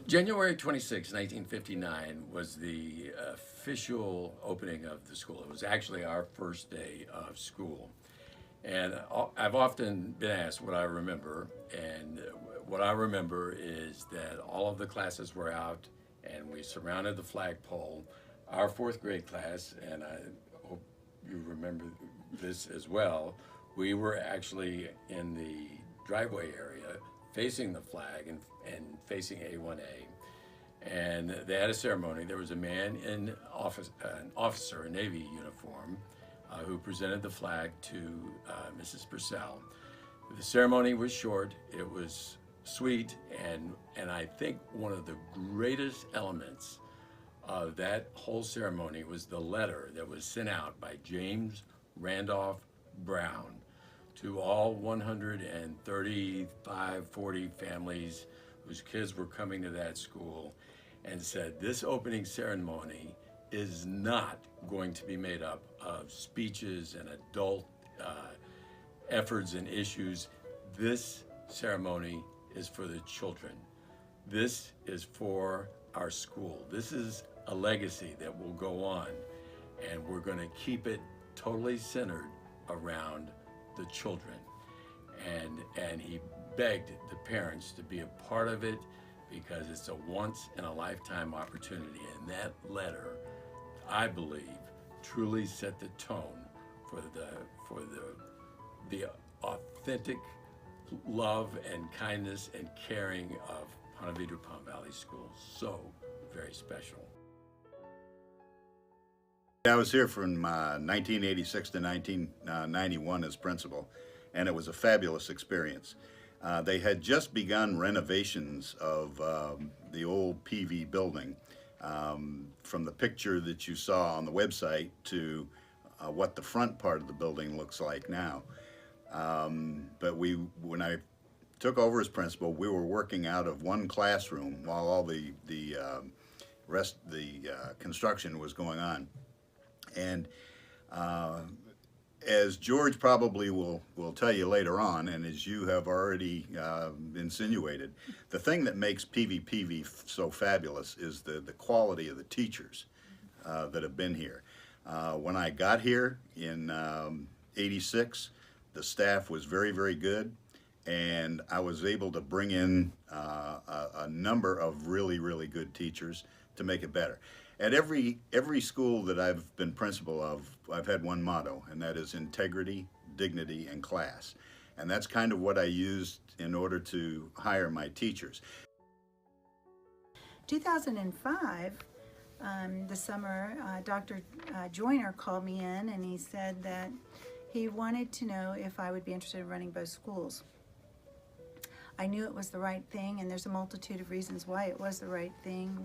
January 26, 1959 was the official opening of the school. It was actually our first day of school. And I've often been asked what I remember, and what I remember is that all of the classes were out and we surrounded the flagpole. Our fourth grade class, and I hope you remember this as well, we were actually in the driveway area facing the flag and facing A1A. And they had a ceremony. There was a man in office, an officer in Navy uniform, who presented the flag to Mrs. Purcell. The ceremony was short, it was sweet, and I think one of the greatest elements of that whole ceremony was the letter that was sent out by James Randolph Brown to all 135, 40 families whose kids were coming to that school, and said, this opening ceremony is not going to be made up of speeches and adult efforts and issues. This ceremony is for the children. This is for our school. This is a legacy that will go on, and we're going to keep it totally centered around the children. And he begged the parents to be a part of it because it's a once in a lifetime opportunity. And that letter, I believe, truly set the tone for the authentic love and kindness and caring of Ponte Vedra Palm Valley Schools. So very special. I was here from 1986 to 1991 as principal, and it was a fabulous experience. They had just begun renovations of the old PV building. From the picture that you saw on the website to what the front part of the building looks like now. But when I took over as principal, we were working out of one classroom while all the construction was going on. And as George probably will tell you later on, and as you have already insinuated, the thing that makes PVPV so fabulous is the quality of the teachers that have been here. When I got here in '86, the staff was very, very good, and I was able to bring in a number of really, really good teachers to make it better. At every school that I've been principal of, I've had one motto, and that is integrity, dignity, and class. And that's kind of what I used in order to hire my teachers. 2005, the summer, Dr. Joyner called me in and he said that he wanted to know if I would be interested in running both schools. I knew it was the right thing, and there's a multitude of reasons why it was the right thing.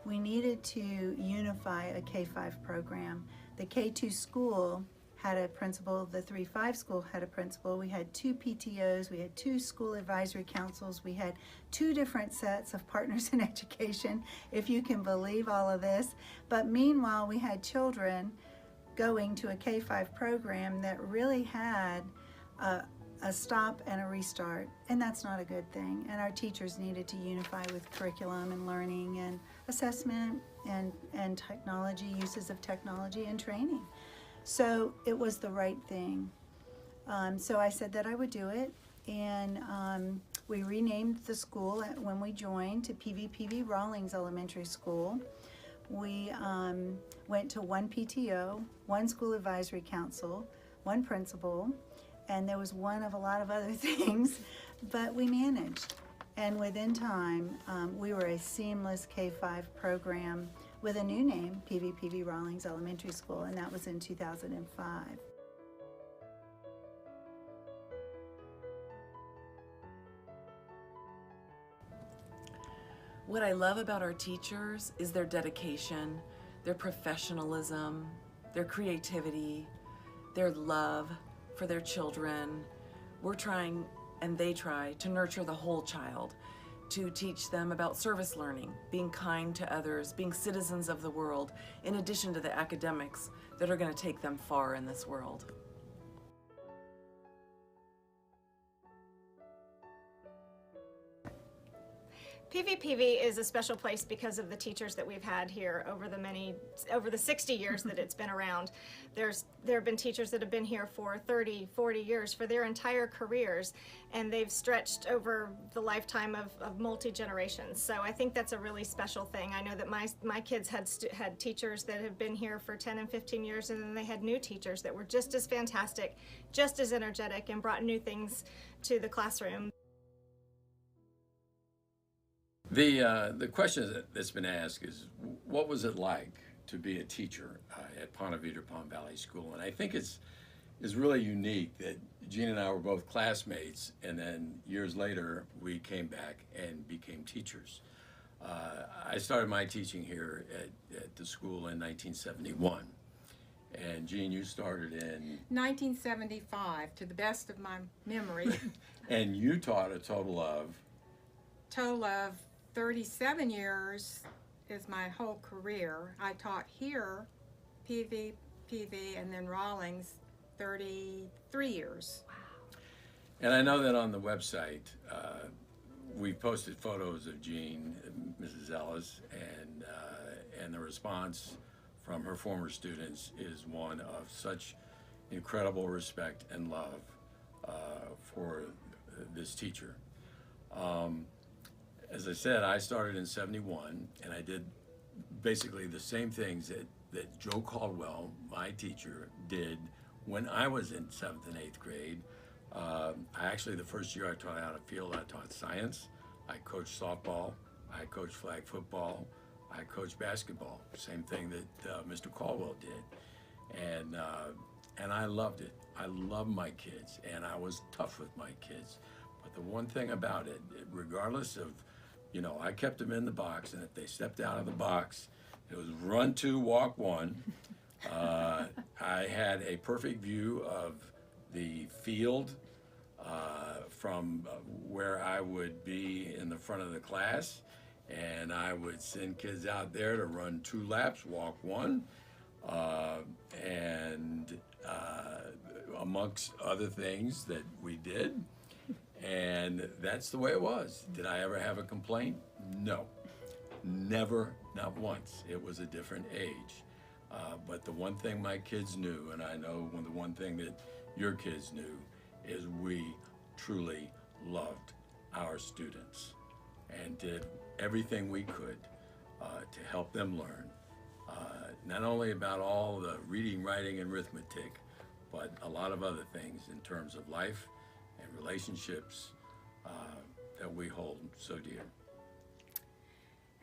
We needed to unify a K-5 program. The K-2 school had a principal, the 3-5 school had a principal. We had 2 PTOs, we had 2 school advisory councils, we had 2 different sets of partners in education, if you can believe all of this. But meanwhile, we had children going to a K-5 program that really had a stop and a restart, and that's not a good thing. And our teachers needed to unify with curriculum and learning and assessment and technology, uses of technology and training. So it was the right thing. So I said that I would do it, and we renamed the school when we joined to PVPV Rawlings Elementary School. We went to 1 PTO, 1 school advisory council, 1 principal, and there was one of a lot of other things, but we managed. And within time, we were a seamless K-5 program with a new name, PVPV Rawlings Elementary School, and that was in 2005. What I love about our teachers is their dedication, their professionalism, their creativity, their love for their children. We're trying, and they try, to nurture the whole child, to teach them about service learning, being kind to others, being citizens of the world, in addition to the academics that are going to take them far in this world. PVPV is a special place because of the teachers that we've had here over the 60 years that it's been around. There have been teachers that have been here for 30, 40 years for their entire careers, and they've stretched over the lifetime of multi-generations. So I think that's a really special thing. I know that my kids had teachers that have been here for 10 and 15 years, and then they had new teachers that were just as fantastic, just as energetic, and brought new things to the classroom. The question that's been asked is, what was it like to be a teacher at Ponte Vedra Palm Valley School? And I think it's really unique that Jean and I were both classmates, and then years later we came back and became teachers. I started my teaching here at the school in 1971, and Jean, you started in 1975, to the best of my memory. and you taught a total of 37 years is my whole career. I taught here, PVPV, and then Rawlings, 33 years. And I know that on the website, we posted photos of Jean, Mrs. Ellis, and the response from her former students is one of such incredible respect and love for this teacher. As I said, I started in '71, and I did basically the same things that Joe Caldwell, my teacher, did when I was in 7th and 8th grade. The first year I taught out of field, I taught science, I coached softball, I coached flag football, I coached basketball, same thing that Mr. Caldwell did. And I loved it. I loved my kids, and I was tough with my kids. But the one thing about it, regardless of, I kept them in the box, and if they stepped out of the box, it was run 2, walk 1. I had a perfect view of the field from where I would be in the front of the class, and I would send kids out there to run 2 laps, walk 1, and amongst other things that we did. And that's the way it was. Did I ever have a complaint? No. Never, not once. It was a different age. But the one thing my kids knew, and I know the one thing that your kids knew, is we truly loved our students and did everything we could to help them learn. Not only about all the reading, writing, and arithmetic, but a lot of other things in terms of life and relationships that we hold so dear.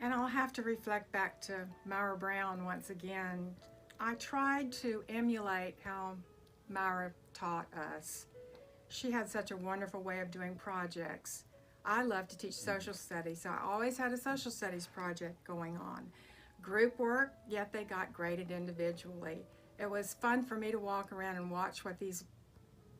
And I'll have to reflect back to Myra Brown once again. I tried to emulate how Myra taught us. She had such a wonderful way of doing projects. I love to teach social studies, so I always had a social studies project going on. Group work, yet they got graded individually. It was fun for me to walk around and watch what these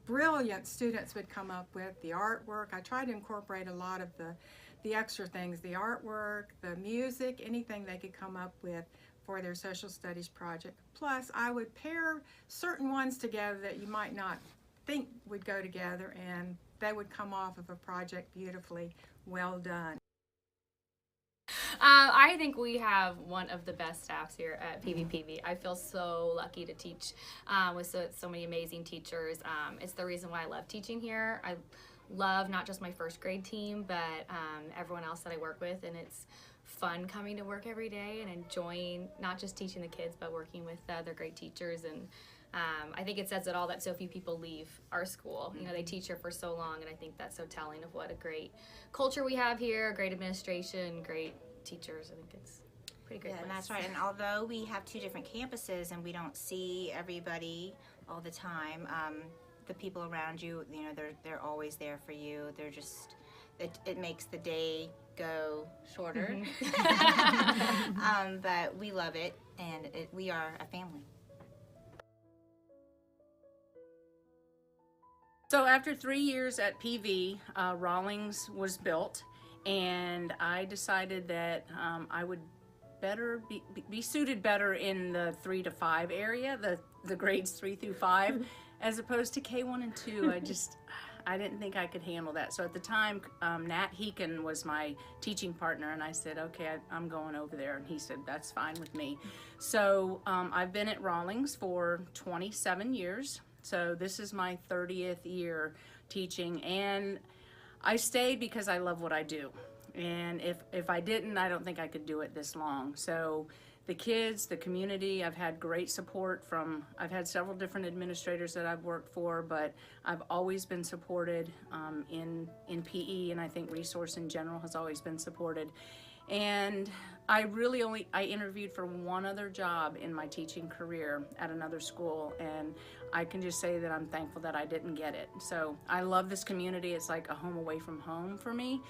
brilliant students would come up with. The artwork, I tried to incorporate a lot of the extra things, the artwork, the music, anything they could come up with for their social studies project. Plus, I would pair certain ones together that you might not think would go together, and they would come off of a project beautifully well done. I think we have one of the best staffs here at PVPV. I feel so lucky to teach with so many amazing teachers. It's the reason why I love teaching here. I love not just my first grade team, but everyone else that I work with, and it's fun coming to work every day and enjoying not just teaching the kids, but working with other great teachers. And I think it says it all that so few people leave our school. They teach here for so long, and I think that's so telling of what a great culture we have here, great administration, great teachers. I think it's a pretty great place. And that's right. And although we have 2 different campuses and we don't see everybody all the time, the people around you, they're always there for you. They're just, it makes the day go shorter. But we love it, and we are a family. So after 3 years at PV, Rawlings was built, and I decided that I would better be suited better in the 3 to 5 area, the grades 3 through 5, as opposed to K1 and 2. I didn't think I could handle that. So at the time, Nat Heekin was my teaching partner, and I said, okay, I'm going over there. And he said, that's fine with me. So I've been at Rawlings for 27 years. So this is my 30th year teaching, and I stayed because I love what I do. And if I didn't, I don't think I could do it this long. So the kids, the community, I've had great support from, I've had several different administrators that I've worked for, but I've always been supported in PE, and I think resource in general has always been supported. And I interviewed for one other job in my teaching career at another school, and I can just say that I'm thankful that I didn't get it. So I love this community. It's like a home away from home for me.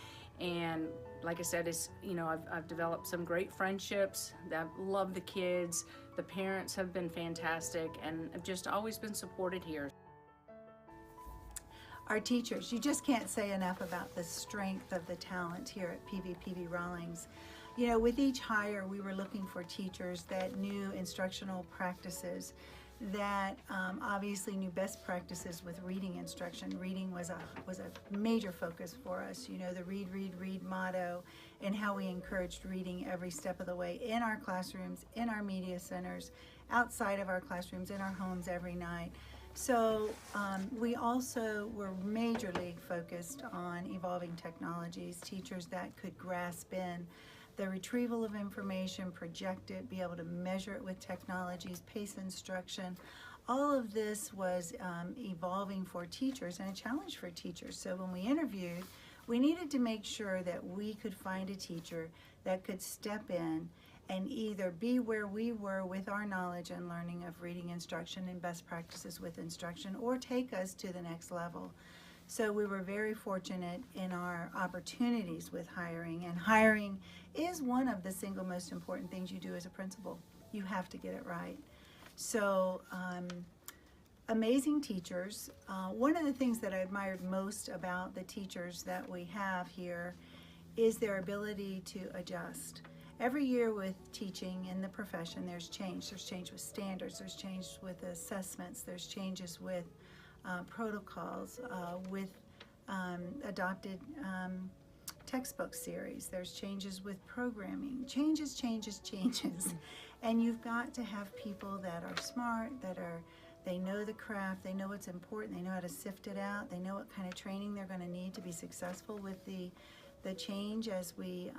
And like I said, it's, you know, I've developed some great friendships. I love the kids. The parents have been fantastic, and I've just always been supported here. Our teachers, you just can't say enough about the strength of the talent here at PVPV Rawlings. You know, with each hire, we were looking for teachers that knew instructional practices, that obviously knew best practices with reading instruction. Reading was a major focus for us. You know, the read, read, read motto, and how we encouraged reading every step of the way in our classrooms, in our media centers, outside of our classrooms, in our homes every night. So we also were majorly focused on evolving technologies, teachers that could grasp in the retrieval of information, project it, be able to measure it with technologies, pace instruction. All of this was evolving for teachers and a challenge for teachers. So when we interviewed, we needed to make sure that we could find a teacher that could step in and either be where we were with our knowledge and learning of reading instruction and best practices with instruction, or take us to the next level. So we were very fortunate in our opportunities with hiring, and hiring is one of the single most important things you do as a principal. You have to get it right. So amazing teachers. One of the things that I admired most about the teachers that we have here is their ability to adjust. Every year with teaching in the profession, there's change. There's change with standards, there's change with assessments, there's changes with protocols, with adopted textbook series. There's changes with programming. Changes, changes, changes. And you've got to have people that are smart, they know the craft, they know what's important, they know how to sift it out, they know what kind of training they're going to need to be successful with the change as we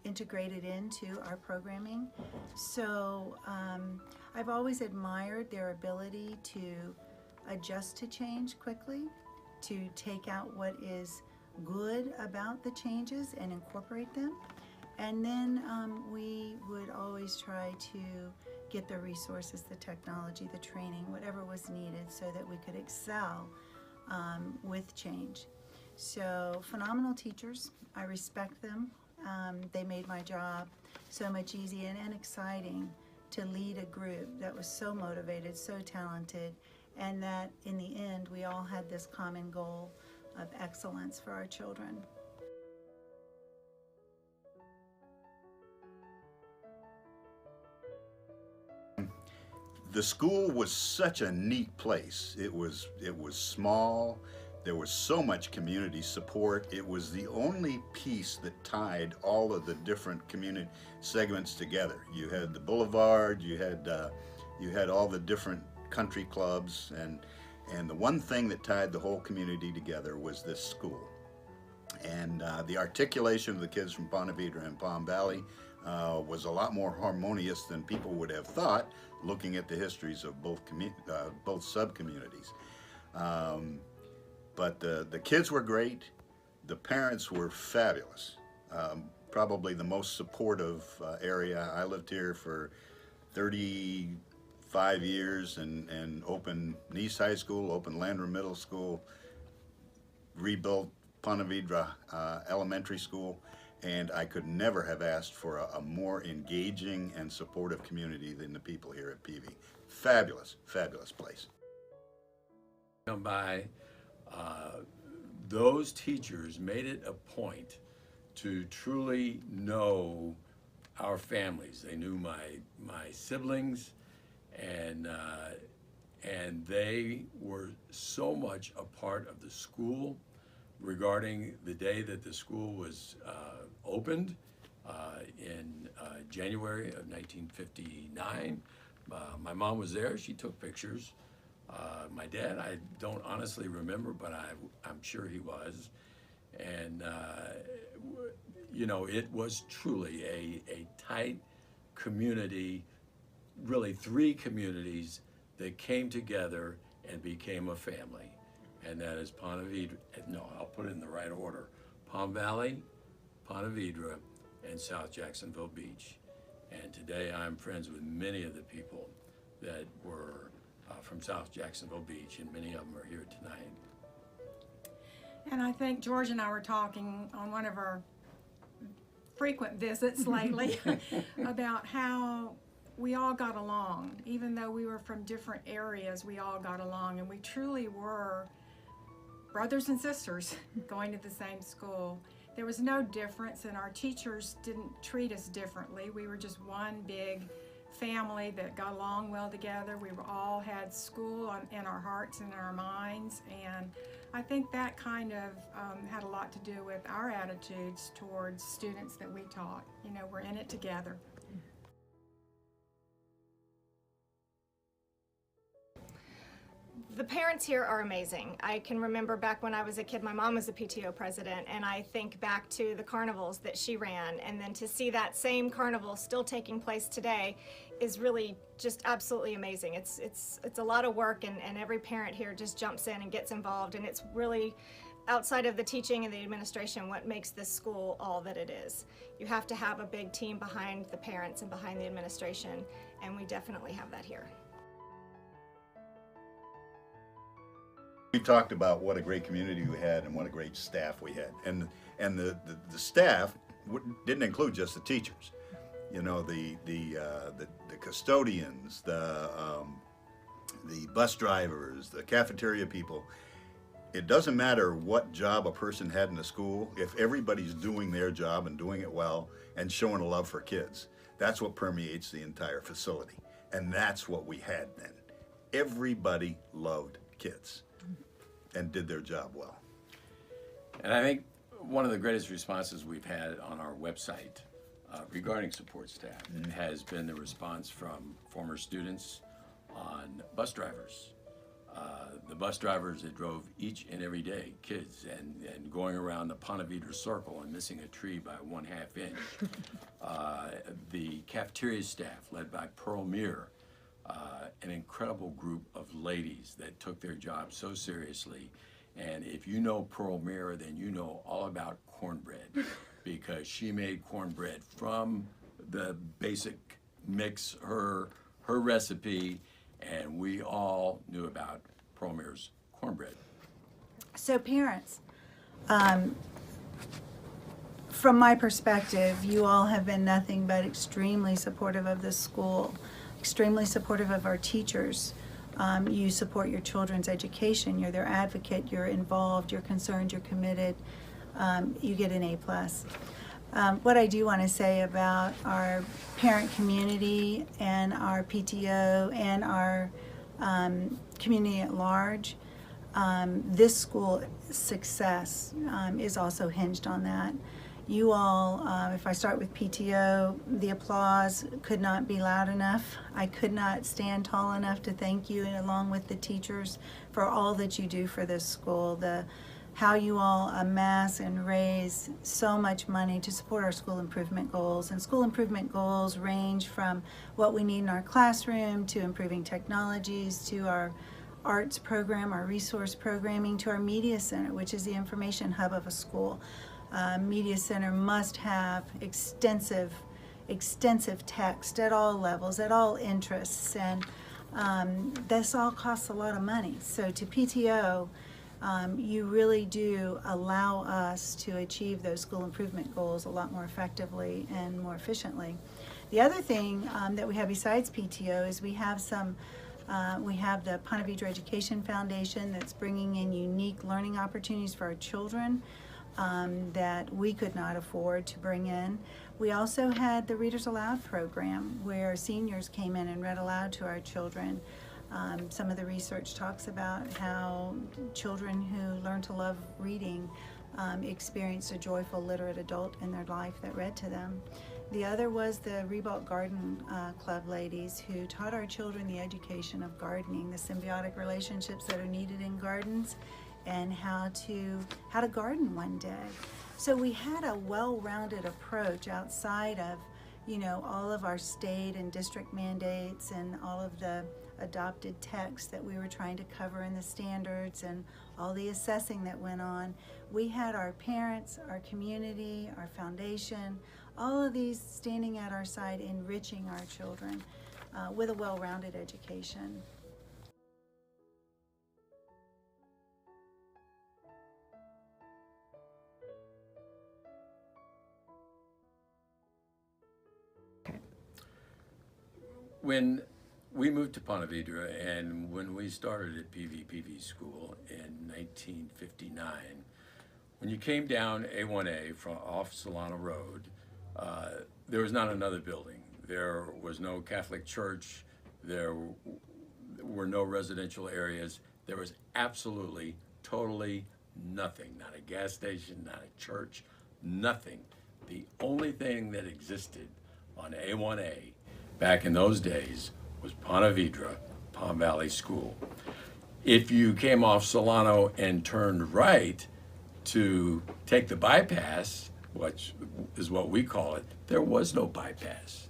integrate it into our programming. So I've always admired their ability to adjust to change quickly, to take out what is good about the changes and incorporate them. And then we would always try to get the resources, the technology, the training, whatever was needed so that we could excel with change. So phenomenal teachers, I respect them. They made my job so much easier and exciting to lead a group that was so motivated, so talented, and that in the end we all had this common goal of excellence for our children. The school was such a neat place. It was small. There was so much community support. It was the only piece that tied all of the different community segments together. You had the boulevard, you had all the different country clubs, and the one thing that tied the whole community together was this school. And the articulation of the kids from Ponte Vedra and Palm Valley was a lot more harmonious than people would have thought, looking at the histories of both sub-communities. But the kids were great. The parents were fabulous. Probably the most supportive area. I lived here for 35 years and opened Nice High School, opened Landrum Middle School, rebuilt Ponte Vedra Elementary School, and I could never have asked for a more engaging and supportive community than the people here at PV. Fabulous, fabulous place. Come by, those teachers made it a point to truly know our families. They knew my siblings, and and they were so much a part of the school regarding the day that the school was opened in January of 1959. My mom was there. She took pictures. My dad, I don't honestly remember, but I'm sure he was. And, you know, it was truly a tight community, really 3 communities that came together and became a family. And that is Ponte Vedra, no, I'll put it in the right order. Palm Valley, Ponte Vedra, and South Jacksonville Beach. And today I'm friends with many of the people that were from South Jacksonville Beach, and many of them are here tonight. And I think George and I were talking on one of our frequent visits lately about how we all got along. Even though we were from different areas, we all got along, and we truly were brothers and sisters going to the same school. There was no difference, and our teachers didn't treat us differently. We were just one big family that got along well together. We all had school in our hearts and in our minds, and I think that kind of had a lot to do with our attitudes towards students that we taught. You know, we're in it together. The parents here are amazing. I can remember back when I was a kid, my mom was a PTO president, and I think back to the carnivals that she ran, and then to see that same carnival still taking place today is really just absolutely amazing. It's a lot of work, and every parent here just jumps in and gets involved, and it's really, outside of the teaching and the administration, what makes this school all that it is. You have to have a big team behind the parents and behind the administration, and we definitely have that here. We talked about what a great community we had and what a great staff we had, and the staff didn't include just the teachers. You know, the custodians, the bus drivers, the cafeteria people. It doesn't matter what job a person had in the school, if everybody's doing their job and doing it well and showing a love for kids. That's what permeates the entire facility, and that's what we had then. Everybody loved kids and did their job well. And I think one of the greatest responses we've had on our website regarding support staff has been the response from former students on bus drivers. The bus drivers that drove each and every day, kids, and going around the Ponte Vedra circle and missing a tree by 1/2 inch. The cafeteria staff led by Pearl Muir, an incredible group of ladies that took their job so seriously. And if you know Pearl Muir, then you know all about cornbread, because she made cornbread from the basic mix, her recipe, and we all knew about Pearl Muir's cornbread. So parents, from my perspective, you all have been nothing but extremely supportive of this school, extremely supportive of our teachers. You support your children's education. You're their advocate. You're involved. You're concerned. You're committed. You get an A+. What I do want to say about our parent community and our PTO and our community at large, this school success is also hinged on that. You all, if I start with PTO, the applause could not be loud enough. I could not stand tall enough to thank you, and along with the teachers, for all that you do for this school. How you all amass and raise so much money to support our school improvement goals. And school improvement goals range from what we need in our classroom, to improving technologies, to our arts program, our resource programming, to our media center, which is the information hub of a school. Media center must have extensive text at all levels, at all interests, and this all costs a lot of money. So to PTO, you really do allow us to achieve those school improvement goals a lot more effectively and more efficiently. The other thing that we have besides PTO is we have the Ponte Vedra Education Foundation that's bringing in unique learning opportunities for our children that we could not afford to bring in. We also had the Readers Aloud program where seniors came in and read aloud to our children. Some of the research talks about how children who learn to love reading experienced a joyful, literate adult in their life that read to them. The other was the Ribault Garden Club ladies, who taught our children the education of gardening, the symbiotic relationships that are needed in gardens, and how to garden one day. So we had a well-rounded approach outside of, you know, all of our state and district mandates and all of the adopted texts that we were trying to cover in the standards and all the assessing that went on. We had our parents, our community, our foundation, all of these standing at our side, enriching our children with a well-rounded education. When we moved to Ponte Vedra, and when we started at PVPV school in 1959, when you came down A1A from off Solano Road, there was not another building. There was no Catholic church. There were no residential areas. There was absolutely, totally nothing. Not a gas station, not a church, nothing. The only thing that existed on A1A back in those days was Ponte Vedra, Palm Valley School. If you came off Solano and turned right to take the bypass, which is what we call it, there was no bypass.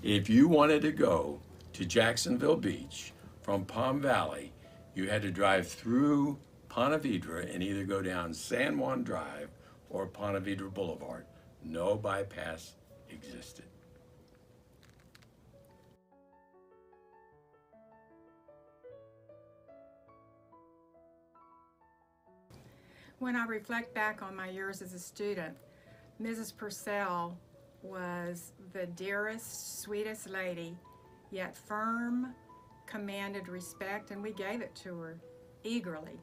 If you wanted to go to Jacksonville Beach from Palm Valley, you had to drive through Ponte Vedra and either go down San Juan Drive or Ponte Vedra Boulevard. No bypass existed. When I reflect back on my years as a student, Mrs. Purcell was the dearest, sweetest lady, yet firm, commanded respect, and we gave it to her eagerly.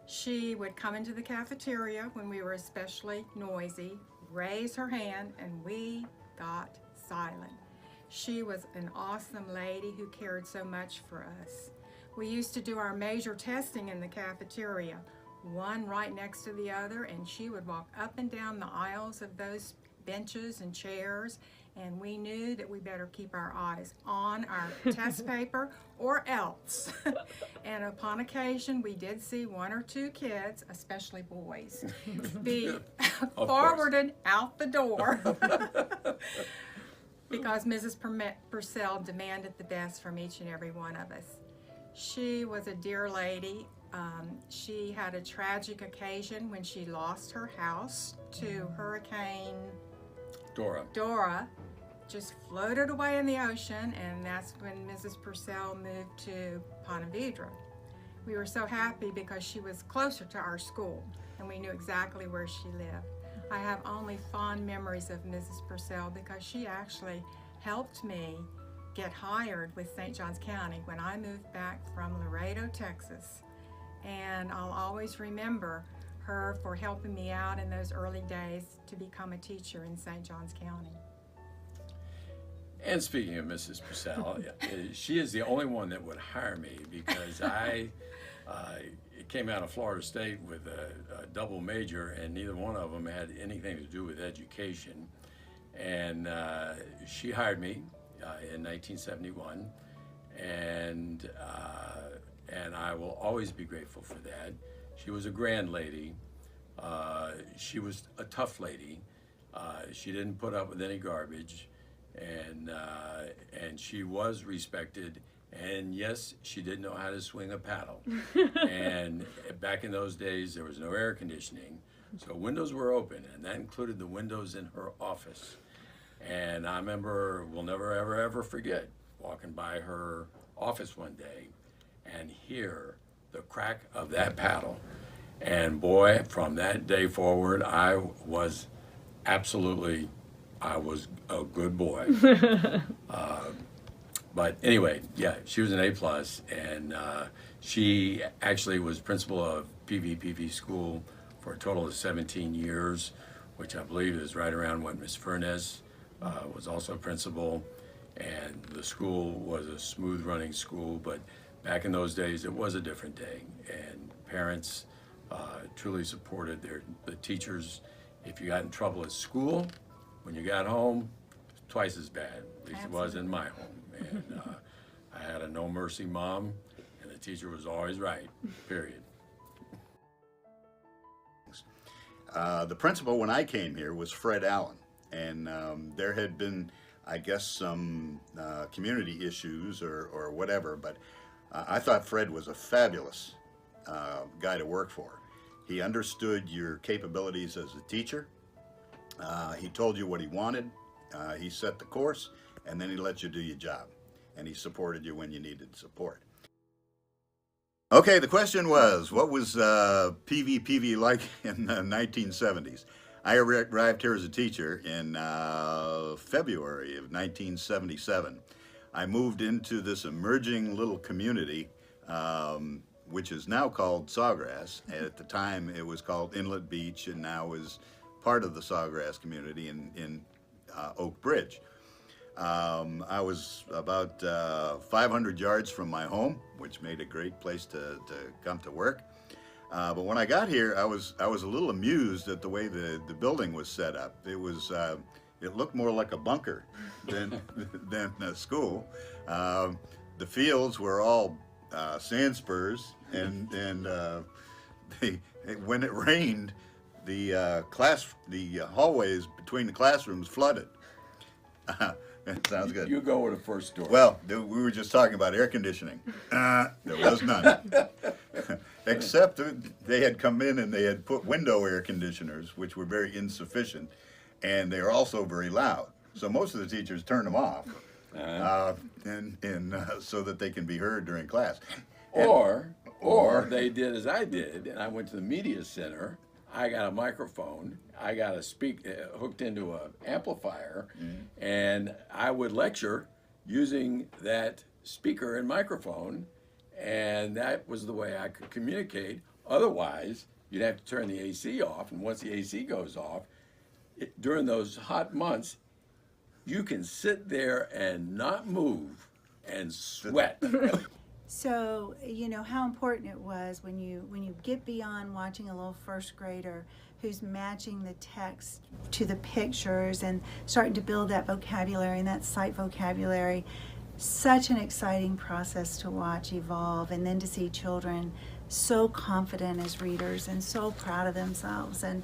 She would come into the cafeteria when we were especially noisy, raise her hand, and we got silent. She was an awesome lady who cared so much for us. We used to do our major testing in the cafeteria, one right next to the other, and she would walk up and down the aisles of those benches and chairs, and we knew that we better keep our eyes on our test paper or else. And upon occasion, we did see one or two kids, especially boys, be forwarded out the door because Mrs. Purcell demanded the best from each and every one of us. She was a dear lady. She had a tragic occasion when she lost her house to Hurricane Dora, just floated away in the ocean, and that's when Mrs. Purcell moved to Ponte Vedra. We were so happy because she was closer to our school, and we knew exactly where she lived. I have only fond memories of Mrs. Purcell because she actually helped me get hired with St. Johns County when I moved back from Laredo, Texas. And I'll always remember her for helping me out in those early days to become a teacher in St. Johns County. And speaking of Mrs. Purcell, she is the only one that would hire me because I came out of Florida State with a double major, and neither one of them had anything to do with education. And she hired me in 1971, and I will always be grateful for that. She was a grand lady. She was a tough lady. She didn't put up with any garbage, and she was respected. And yes, she did know how to swing a paddle. And back in those days, there was no air conditioning, so windows were open, and that included the windows in her office. And I remember, we'll never, ever, ever forget, walking by her office one day and hear the crack of that paddle. And boy, from that day forward, I was a good boy. But anyway, yeah, she was an A+, and she actually was principal of PVPV school for a total of 17 years, which I believe is right around when Ms. Furness was also principal. And the school was a smooth running school, but back in those days, it was a different day, and parents truly supported the teachers. If you got in trouble at school, when you got home, twice as bad. At least it was in my home. And I had a no mercy mom, and the teacher was always right, period. The principal when I came here was Fred Allen, and there had been, I guess, some community issues or whatever, but I thought Fred was a fabulous guy to work for. He understood your capabilities as a teacher. He told you what he wanted. He set the course, and then he let you do your job. And he supported you when you needed support. Okay, the question was, what was PVPV like in the 1970s? I arrived here as a teacher in February of 1977. I moved into this emerging little community, which is now called Sawgrass. At the time, it was called Inlet Beach, and now is part of the Sawgrass community in Oak Bridge. I was about 500 yards from my home, which made a great place to come to work. But when I got here, I was a little amused at the way the building was set up. It looked more like a bunker than a school. The fields were all sand spurs, and when it rained, the hallways between the classrooms flooded. It sounds good. You go with the first story. Well, we were just talking about air conditioning. There was none. Except they had come in and they had put window air conditioners, which were very insufficient, and they are also very loud. So most of the teachers turned them off, so that they can be heard during class. Or they did as I did, and I went to the media center. I got a microphone. I got a hooked into an amplifier, and I would lecture using that speaker and microphone, and that was the way I could communicate. Otherwise, you'd have to turn the AC off, and once the AC goes off, during those hot months, you can sit there and not move and sweat. So, you know how important it was when you get beyond watching a little first grader who's matching the text to the pictures and starting to build that vocabulary and that sight vocabulary. Such an exciting process to watch evolve, and then to see children so confident as readers and so proud of themselves and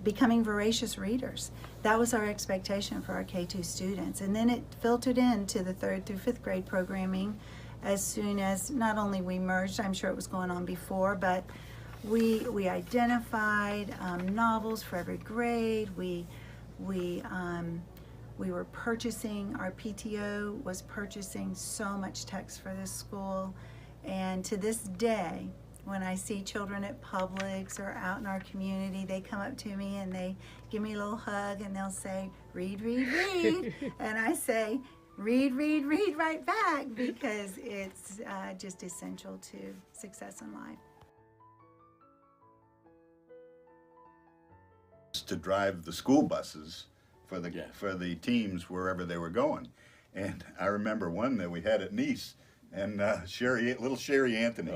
becoming voracious readers. That was our expectation for our K-2 students. And then it filtered into the 3rd through 5th grade programming as soon as not only we merged, I'm sure it was going on before, but we identified novels for every grade. We were purchasing, our PTO was purchasing so much text for this school. And to this day, when I see children at Publix or out in our community, they come up to me and they give me a little hug and they'll say, "Read, read, read." And I say, "Read, read, read" right back, because it's just essential to success in life. To drive the school buses for the teams wherever they were going. And I remember one that we had at Nice, and little Sherry Anthony,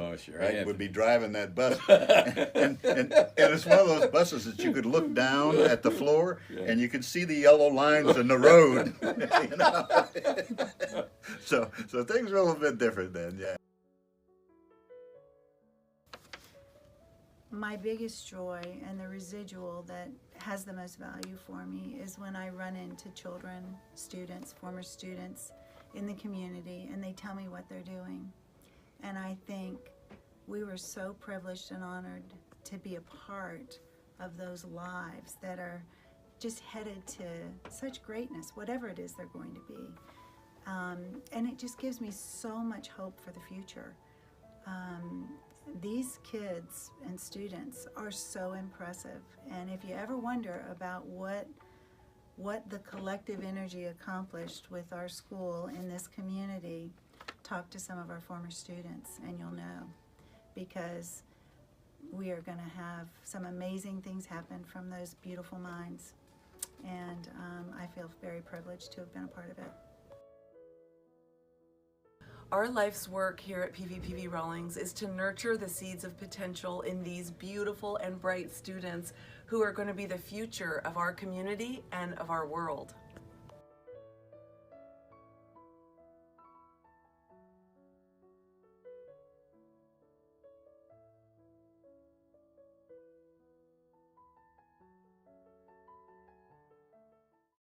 would be driving that bus. and it's one of those buses that you could look down at the floor and you could see the yellow lines in the road. You know? So things were a little bit different then, yeah. My biggest joy and the residual that has the most value for me is when I run into children, students, former students in the community, and they tell me what they're doing. And I think we were so privileged and honored to be a part of those lives that are just headed to such greatness, whatever it is they're going to be. And it just gives me so much hope for the future. These kids and students are so impressive, and if you ever wonder about what the collective energy accomplished with our school in this community, talk to some of our former students and you'll know, because we are going to have some amazing things happen from those beautiful minds, and I feel very privileged to have been a part of it. Our life's work here at PVPV Rawlings is to nurture the seeds of potential in these beautiful and bright students who are going to be the future of our community and of our world.